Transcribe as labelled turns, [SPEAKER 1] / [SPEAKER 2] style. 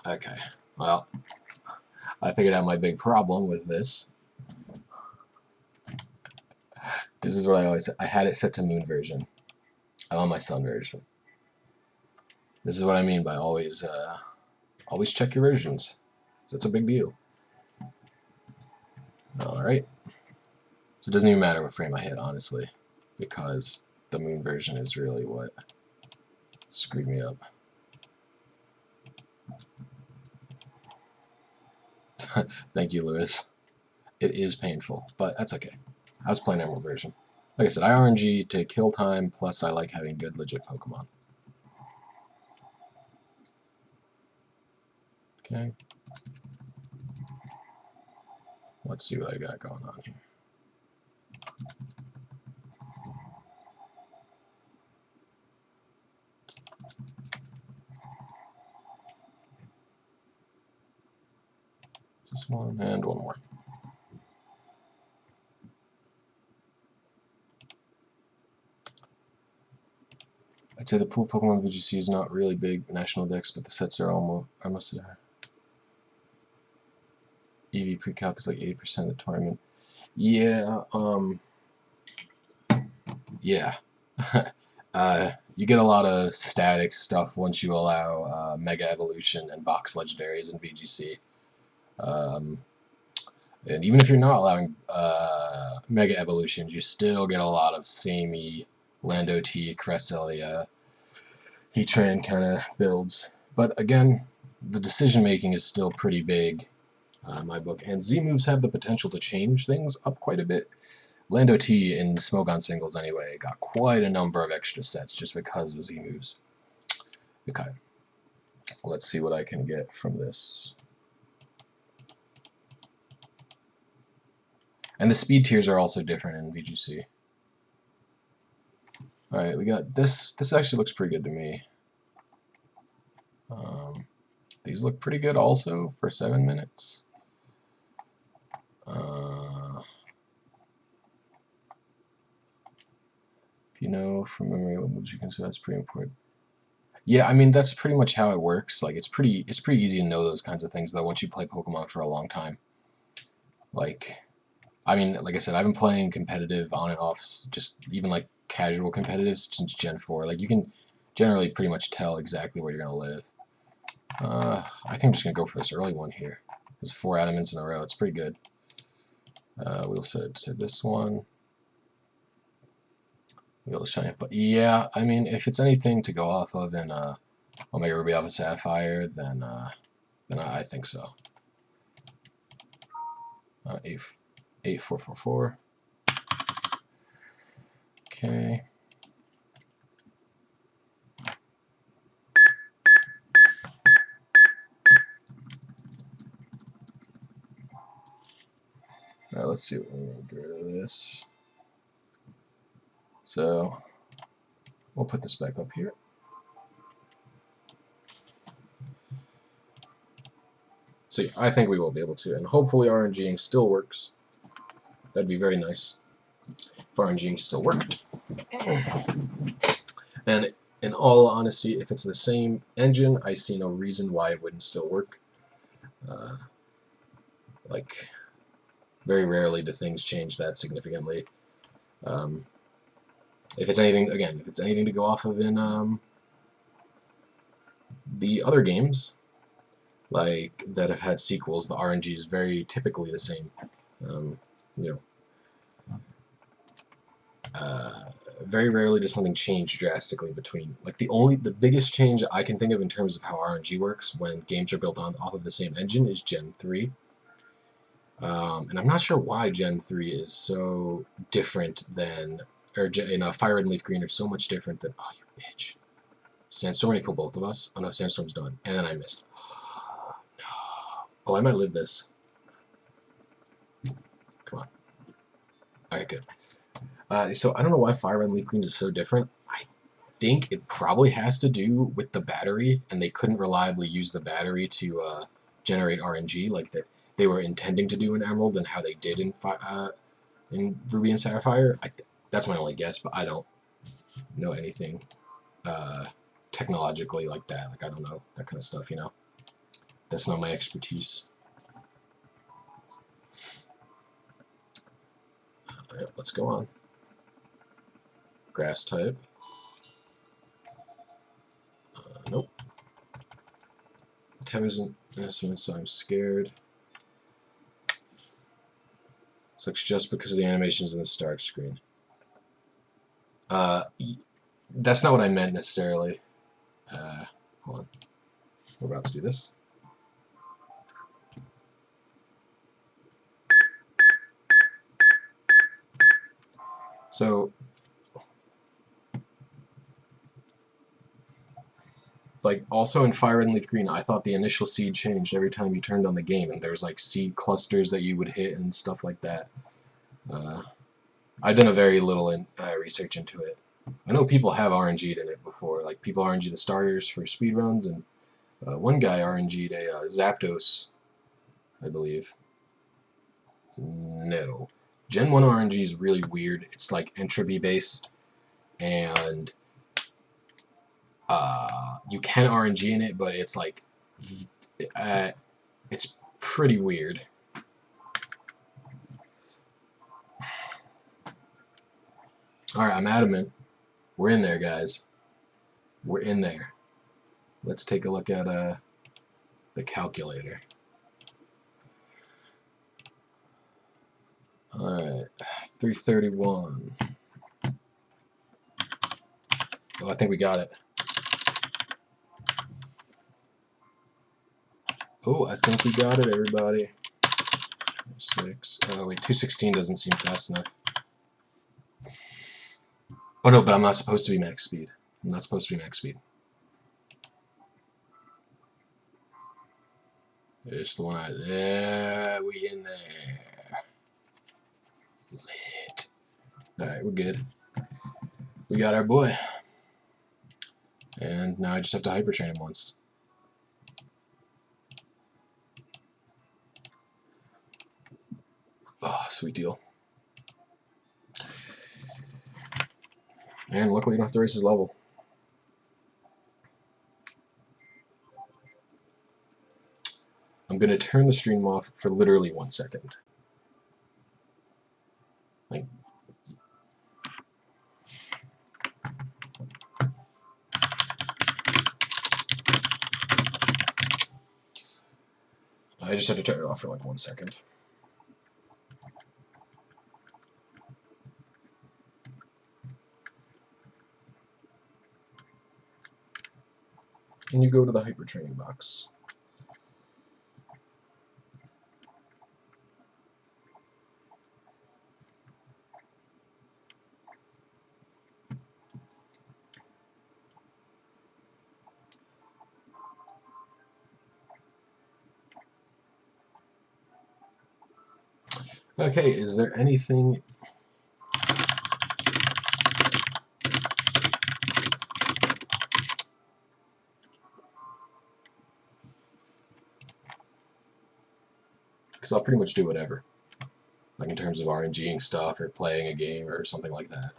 [SPEAKER 1] Okay, well, I figured out my big problem with this. This is what I always said. I had it set to moon version. I'm on my sun version. This is what I mean by always check your versions. That's a big deal. Alright. So it doesn't even matter what frame I hit, honestly, because the moon version is really what screwed me up. Thank you, Lewis. It is painful, but that's okay. I was playing Emerald version. Like I said, I RNG to kill time, plus I like having good, legit Pokemon. Okay. Let's see what I got going on here. Just one and one more. I'd say the pool Pokemon VGC is not really big national decks, but the sets are almost EV pre-calc is like 80% of the tournament. Yeah, yeah. You get a lot of static stuff once you allow Mega Evolution and Box Legendaries in VGC. And even if you're not allowing Mega Evolutions, you still get a lot of samey Lando T, Cresselia, Heatran kind of builds. But again, the decision making is still pretty big in my book, and Z moves have the potential to change things up quite a bit. Lando T in Smogon singles anyway got quite a number of extra sets just because of Z moves. Okay, let's see what I can get from this. And the speed tiers are also different in VGC. Alright, we got this. This actually looks pretty good to me. These look pretty good also for 7 minutes. If you know from memory what moves you consider, that's pretty important. Yeah, I mean that's pretty much how it works. Like it's pretty easy to know those kinds of things though once you play Pokemon for a long time. Like, I mean, like I said, I've been playing competitive on and off, just even like casual competitive since Gen 4. Like you can generally pretty much tell exactly where you're gonna live. I think I'm just gonna go for this early one here. There's 4 Adamants in a row. It's pretty good. We'll set it to this one. We'll shine it. But yeah, I mean, if it's anything to go off of in Omega Ruby Alpha Sapphire, then I think so. 8444. Okay. Alright, let's see what we're going to get rid of this. So, we'll put this back up here. So yeah, I think we will be able to, and hopefully RNGing still works. That'd be very nice if RNGing still worked. And in all honesty, if it's the same engine, I see no reason why it wouldn't still work. Like, very rarely do things change that significantly. If it's anything, again, if it's anything to go off of in the other games, like that have had sequels, the RNG is very typically the same. You know, very rarely does something change drastically between. Like the biggest change I can think of in terms of how RNG works when games are built off of the same engine is Gen 3. And I'm not sure why Gen 3 is so different than, or in Fire Red and Leaf Green are so much different than, oh, you bitch. Sandstorm to kill both of us. Oh no, Sandstorm's done. And then I missed. No. Oh, I might live this. Come on. Alright, good. So I don't know why Fire Red and Leaf Green is so different. I think it probably has to do with the battery, and they couldn't reliably use the battery to generate RNG like that they were intending to do in Emerald and how they did in Ruby and Sapphire. That's my only guess, but I don't know anything technologically like that. Like I don't know that kind of stuff, you know. That's not my expertise. Alright, let's go on. Grass type. Nope. Tab isn't innocent, so I'm scared. Sucks just because of the animations in the start screen. That's not what I meant necessarily. Hold on. We're about to do this. So, like, also in Fire Red and Leaf Green, I thought the initial seed changed every time you turned on the game, and there's like seed clusters that you would hit and stuff like that. I've done a very little research into it. I know people have RNG'd in it before, like people RNG the starters for speedruns, and one guy RNG'd a Zapdos, I believe. No. Gen 1 RNG is really weird. It's like entropy based, and you can RNG in it, but it's like it's pretty weird. Alright, I'm adamant. We're in there, guys. We're in there. Let's take a look at the calculator. Alright, 331. Oh, I think we got it. Oh, I think we got it, everybody. 6. Oh, wait, 216 doesn't seem fast enough. Oh, no, but I'm not supposed to be max speed. I'm not supposed to be max speed. There's the one. There, we in there. Lit. Alright, we're good. We got our boy. And now I just have to hyper train him once. Oh, sweet deal. And luckily you don't have to raise his level. I'm going to turn the stream off for literally 1 second. Like, I just had to turn it off for like 1 second. And you go to the hyper training box. Okay, is there anything... Because I'll pretty much do whatever. Like in terms of RNGing stuff or playing a game or something like that.